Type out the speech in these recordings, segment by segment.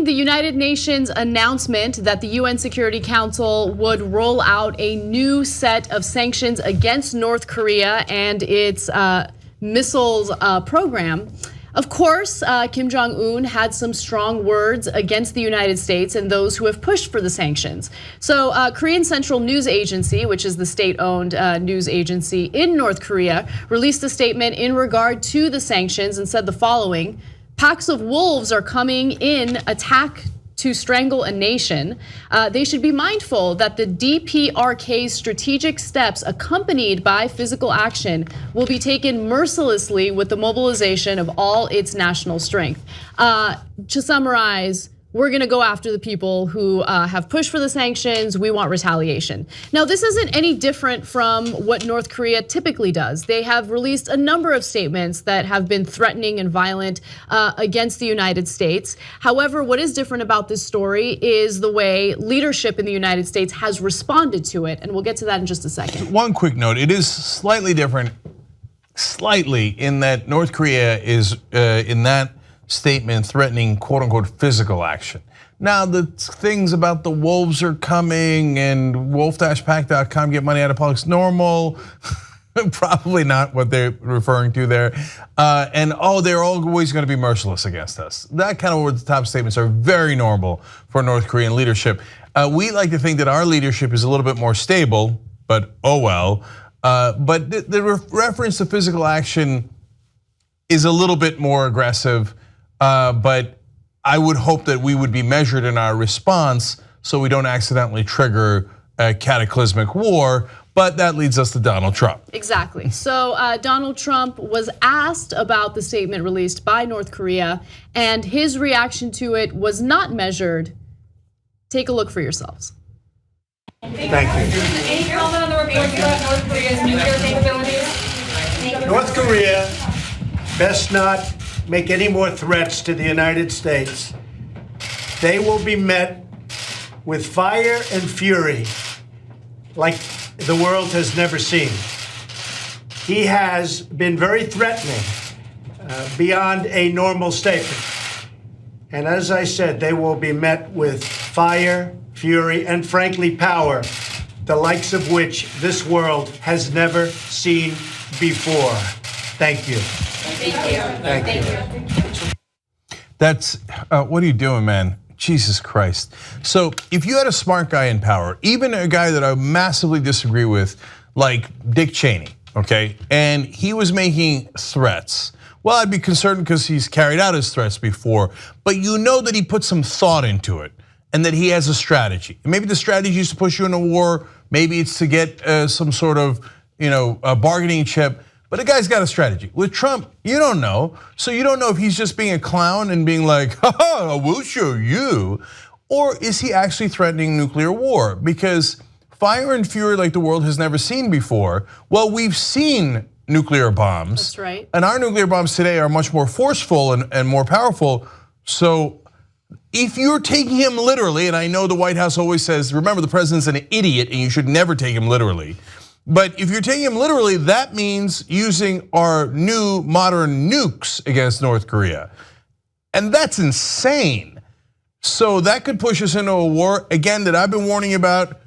following the United Nations announcement that the UN Security Council would roll out a new set of sanctions against North Korea and its missiles program, of course, Kim Jong-un had some strong words against the United States and those who have pushed for the sanctions. So Korean Central News Agency, which is the state-owned news agency in North Korea, released a statement in regard to the sanctions and said the following: "Packs of wolves are coming in attack to strangle a nation. They should be mindful that the DPRK's strategic steps accompanied by physical action will be taken mercilessly with the mobilization of all its national strength." To summarize, we're gonna go after the people who have pushed for the sanctions. We want retaliation. Now, this isn't any different from what North Korea typically does. They have released a number of statements that have been threatening and violent against the United States. However, what is different about this story is the way leadership in the United States has responded to it, and we'll get to that in just a second. One quick note, it is slightly different, in that North Korea is in that statement threatening quote unquote physical action. Now the things about the wolves are coming and wolf-pack.com get money out of politics, normal, probably not what they're referring to there. And they're always gonna be merciless against us. That kind of over the top statements are very normal for North Korean leadership. We like to think that our leadership is a little bit more stable, but oh well. But the reference to physical action is a little bit more aggressive. But I would hope that we would be measured in our response so we don't accidentally trigger a cataclysmic war, but that leads us to Donald Trump. Exactly. So Donald Trump was asked about the statement released by North Korea, and his reaction to it was not measured. Take a look for yourselves. Thank you. Any comment on the reports about North Korea's nuclear capabilities? North Korea best not make any more threats to the United States. They will be met with fire and fury like the world has never seen. He has been very threatening beyond a normal statement. And as I said, they will be met with fire, fury, and frankly power, the likes of which this world has never seen before. Thank you. Thank you. That's, what are you doing, man? Jesus Christ. So if you had a smart guy in power, even a guy that I massively disagree with, like Dick Cheney, okay? And he was making threats. Well, I'd be concerned because he's carried out his threats before, but you know that he put some thought into it and that he has a strategy. Maybe the strategy is to push you into war, maybe it's to get some sort of a bargaining chip. But the guy's got a strategy. With Trump, you don't know. So you don't know if he's just being a clown and being like, ha, we'll show you. Or is he actually threatening nuclear war? Because fire and fury like the world has never seen before. Well, we've seen nuclear bombs. That's right. And our nuclear bombs today are much more forceful and more powerful. So if you're taking him literally, and I know the White House always says, remember the president's an idiot and you should never take him literally. But if you're taking him literally, that means using our new modern nukes against North Korea. And that's insane. So that could push us into a war, again, that I've been warning about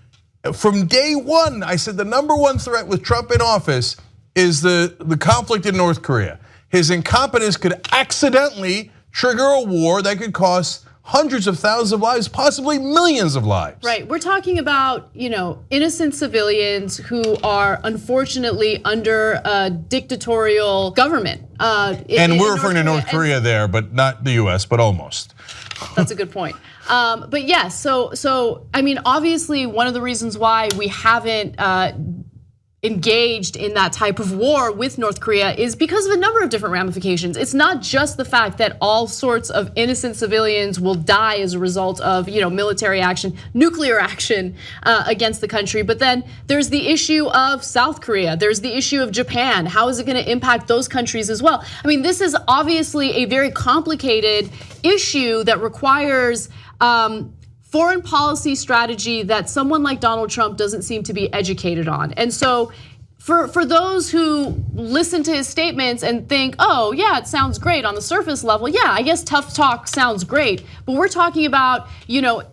from day one. I said the number one threat with Trump in office is the conflict in North Korea. His incompetence could accidentally trigger a war that could cost hundreds of thousands of lives, possibly millions of lives. Right, we're talking about innocent civilians who are unfortunately under a dictatorial government. And we're referring to North Korea there, but not the US, but almost. That's a good point. But yes, so I mean, obviously one of the reasons why we haven't engaged in that type of war with North Korea is because of a number of different ramifications. It's not just the fact that all sorts of innocent civilians will die as a result of military action, nuclear action against the country, but then there's the issue of South Korea, there's the issue of Japan. How is it going to impact those countries as well? I mean, this is obviously a very complicated issue that requires foreign policy strategy that someone like Donald Trump doesn't seem to be educated on. And so for those who listen to his statements and think, oh yeah, it sounds great on the surface level. Yeah, I guess tough talk sounds great, but we're talking about,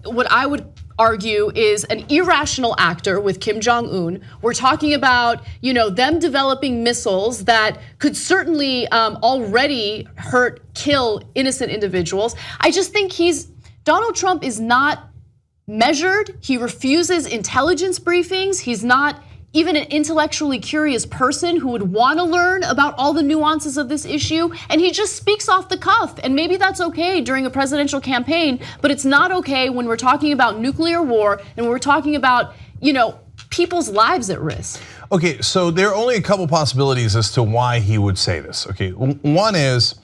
what I would argue is an irrational actor with Kim Jong-un. We're talking about, them developing missiles that could certainly already kill innocent individuals. I just think Donald Trump is not measured. He refuses intelligence briefings. He's not even an intellectually curious person who would want to learn about all the nuances of this issue. And he just speaks off the cuff. And maybe that's okay during a presidential campaign, but it's not okay when we're talking about nuclear war and we're talking about, people's lives at risk. Okay, so there are only a couple possibilities as to why he would say this. Okay, one is,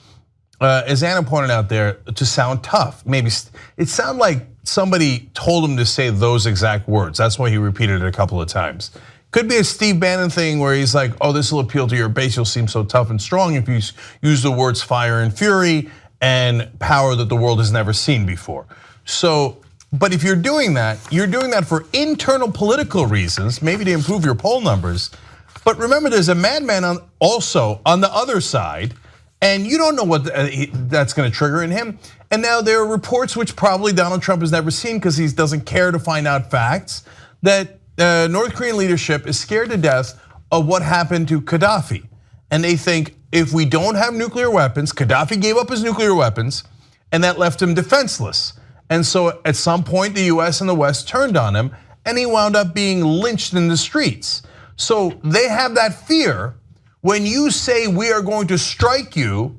as Anna pointed out there, to sound tough. Maybe it sounded like somebody told him to say those exact words. That's why he repeated it a couple of times. Could be a Steve Bannon thing where he's like, oh, this will appeal to your base. You'll seem so tough and strong if you use the words fire and fury and power that the world has never seen before. So, but if you're doing that for internal political reasons, maybe to improve your poll numbers. But remember, there's a madman also on the other side, and you don't know what that's going to trigger in him. And now there are reports, which probably Donald Trump has never seen because he doesn't care to find out facts, that North Korean leadership is scared to death of what happened to Gaddafi. And they think if we don't have nuclear weapons, Gaddafi gave up his nuclear weapons and that left him defenseless. And so at some point the US and the West turned on him and he wound up being lynched in the streets. So they have that fear. When you say we are going to strike you,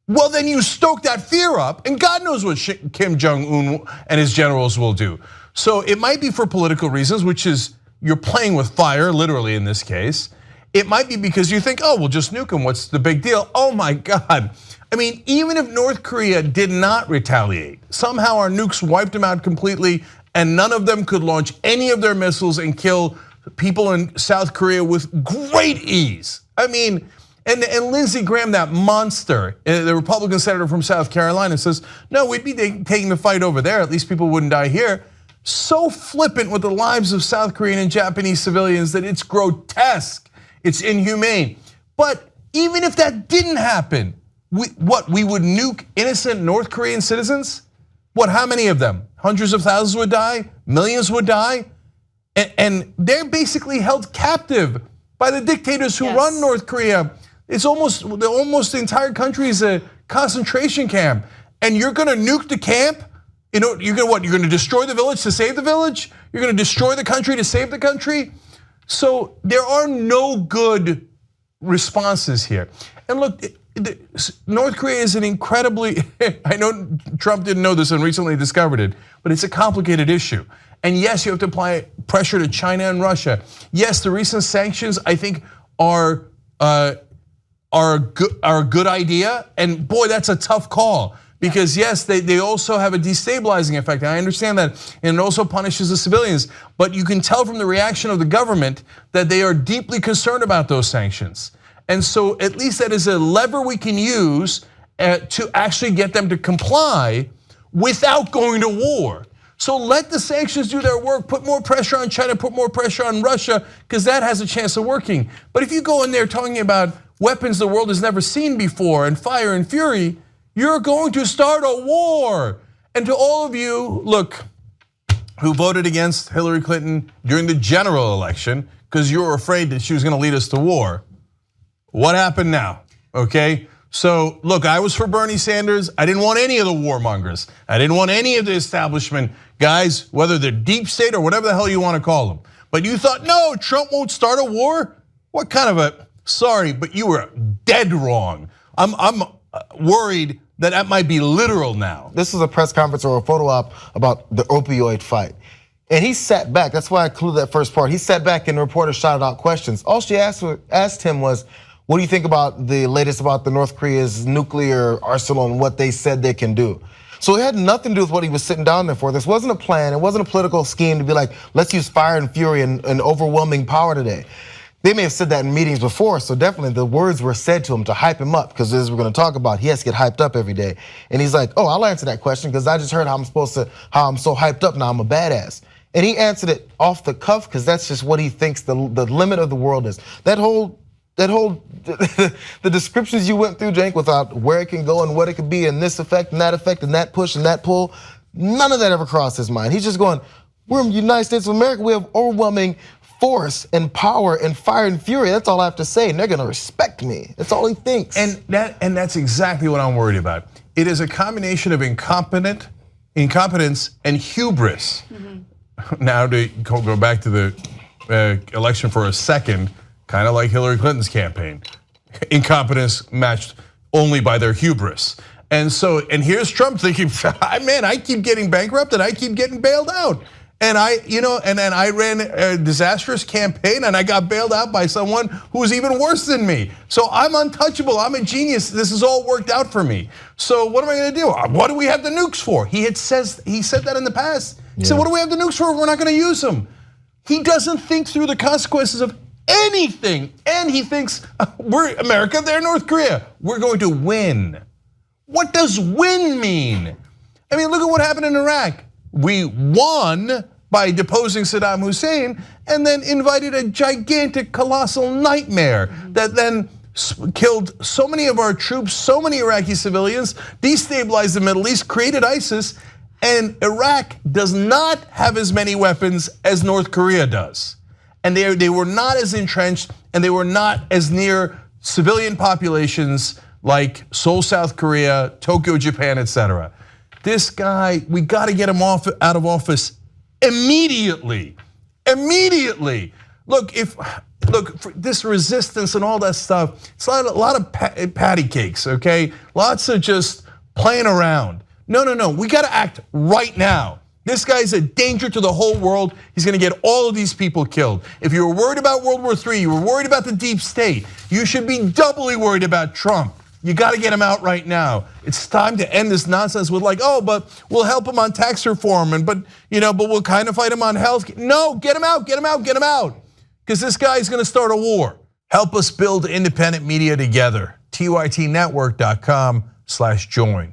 well then you stoke that fear up and God knows what Kim Jong-un and his generals will do. So it might be for political reasons, which is you're playing with fire, literally in this case. It might be because you think, oh, we'll just nuke them, what's the big deal? Oh my God. I mean, even if North Korea did not retaliate, somehow our nukes wiped them out completely and none of them could launch any of their missiles and kill people in South Korea with great ease. I mean, and Lindsey Graham, that monster, the Republican senator from South Carolina, says, no, we'd be taking the fight over there, at least people wouldn't die here. So flippant with the lives of South Korean and Japanese civilians that it's grotesque, it's inhumane. But even if that didn't happen, we would nuke innocent North Korean citizens? How many of them? Hundreds of thousands would die, millions would die, and they're basically held captive by the dictators who run North Korea. It's almost the entire country is a concentration camp, and you're gonna nuke the camp? You're gonna destroy the village to save the village? You're gonna destroy the country to save the country? So there are no good responses here. And look, North Korea is an incredibly, I know Trump didn't know this and recently discovered it, but it's a complicated issue. And yes, you have to apply pressure to China and Russia. Yes, the recent sanctions, I think, are a good idea. And boy, that's a tough call. Because yes, they also have a destabilizing effect. And I understand that, and it also punishes the civilians. But you can tell from the reaction of the government that they are deeply concerned about those sanctions. And so at least that is a lever we can use to actually get them to comply without going to war. So let the sanctions do their work, put more pressure on China, put more pressure on Russia, because that has a chance of working. But if you go in there talking about weapons the world has never seen before and fire and fury, you're going to start a war. And to all of you, look, who voted against Hillary Clinton during the general election because you were afraid that she was going to lead us to war, what happened now? Okay, so look, I was for Bernie Sanders. I didn't want any of the warmongers. I didn't want any of the establishment guys, whether they're deep state or whatever the hell you want to call them. But you thought, no, Trump won't start a war? What kind of a, sorry, but you were dead wrong. I'm worried that might be literal now. This was a press conference or a photo op about the opioid fight. And he sat back, that's why I included that first part. He sat back and the reporter shouted out questions. All she asked him was, what do you think about the latest about the North Korea's nuclear arsenal and what they said they can do? So it had nothing to do with what he was sitting down there for. This wasn't a plan, it wasn't a political scheme to be like, let's use fire and fury and overwhelming power today. They may have said that in meetings before, so definitely the words were said to him to hype him up, because as we're gonna talk about, he has to get hyped up every day. And he's like, oh, I'll answer that question because I just heard how I'm so hyped up now, I'm a badass. And he answered it off the cuff because that's just what he thinks the limit of the world is. That whole the descriptions you went through, Jank, without where it can go and what it could be and this effect and that push and that pull, none of that ever crossed his mind. He's just going, we're in the United States of America, we have overwhelming force and power and fire and fury. That's all I have to say. And they're gonna respect me. That's all he thinks. And that's exactly what I'm worried about. It is a combination of incompetence and hubris. Now to go back to the election for a second, kind of like Hillary Clinton's campaign. Incompetence matched only by their hubris. And here's Trump thinking, man, I keep getting bankrupted, I keep getting bailed out. And I ran a disastrous campaign and I got bailed out by someone who was even worse than me. So I'm untouchable, I'm a genius, this has all worked out for me. So what am I gonna do? What do we have the nukes for? He said that in the past. He said, what do we have the nukes for if we're not gonna use them? He doesn't think through the consequences of anything. And he thinks, we're America, they're North Korea. We're going to win. What does win mean? I mean, look at what happened in Iraq. We won by deposing Saddam Hussein and then invited a gigantic, colossal nightmare that then killed so many of our troops, so many Iraqi civilians, destabilized the Middle East, created ISIS, and Iraq does not have as many weapons as North Korea does. And they were not as entrenched and they were not as near civilian populations like Seoul, South Korea, Tokyo, Japan, etc. This guy, we got to get him out of office immediately. Immediately. Look, for this resistance and all that stuff, it's a lot of patty cakes, okay? Lots of just playing around. No, we got to act right now. This guy's a danger to the whole world. He's gonna get all of these people killed. If you were worried about World War III, you were worried about the deep state, you should be doubly worried about Trump. You gotta get him out right now. It's time to end this nonsense with like, oh, but we'll help him on tax reform, but we'll kind of fight him on health. No, get him out. Because this guy's gonna start a war. Help us build independent media together. TYTnetwork.com/join.